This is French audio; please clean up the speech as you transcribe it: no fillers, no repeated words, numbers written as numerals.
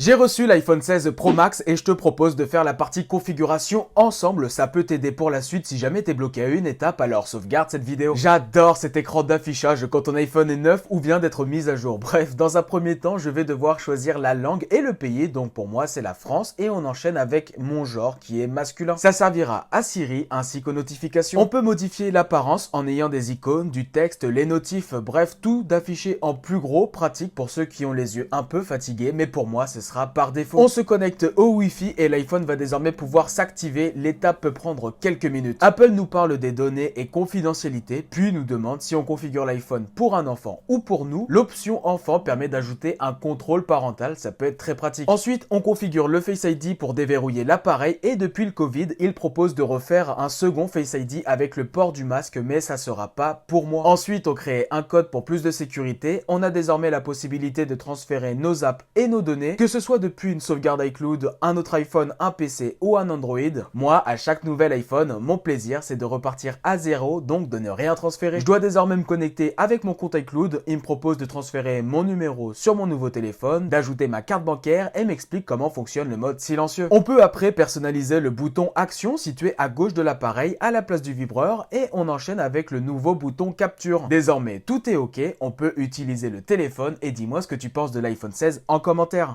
J'ai reçu l'iPhone 16 Pro Max et je te propose de faire la partie configuration ensemble, ça peut t'aider pour la suite si jamais t'es bloqué à une étape, alors sauvegarde cette vidéo. J'adore cet écran d'affichage quand ton iPhone est neuf ou vient d'être mis à jour. Bref, dans un premier temps, je vais devoir choisir la langue et le pays, donc pour moi c'est la France et on enchaîne avec mon genre qui est masculin. Ça servira à Siri ainsi qu'aux notifications. On peut modifier l'apparence en ayant des icônes, du texte, les notifs, bref tout d'afficher en plus gros, pratique pour ceux qui ont les yeux un peu fatigués, mais pour moi ce sera par défaut. On se connecte au Wi-Fi et l'iPhone va désormais pouvoir s'activer. L'étape peut prendre quelques minutes. Apple nous parle des données et confidentialité, puis nous demande si on configure l'iPhone pour un enfant ou pour nous. L'option enfant permet d'ajouter un contrôle parental, ça peut être très pratique. Ensuite, on configure le Face ID pour déverrouiller l'appareil et depuis le Covid, il propose de refaire un second Face ID avec le port du masque, mais ça sera pas pour moi. Ensuite, on crée un code pour plus de sécurité. On a désormais la possibilité de transférer nos apps et nos données, que ce soit depuis une sauvegarde iCloud, un autre iPhone, un PC ou un Android. Moi, à chaque nouvel iPhone, mon plaisir c'est de repartir à zéro, donc de ne rien transférer. Je dois désormais me connecter avec mon compte iCloud. Il me propose de transférer mon numéro sur mon nouveau téléphone, d'ajouter ma carte bancaire et m'explique comment fonctionne le mode silencieux. On peut après personnaliser le bouton Action situé à gauche de l'appareil à la place du vibreur et on enchaîne avec le nouveau bouton Capture. Désormais, tout est OK, on peut utiliser le téléphone et dis-moi ce que tu penses de l'iPhone 16 en commentaire.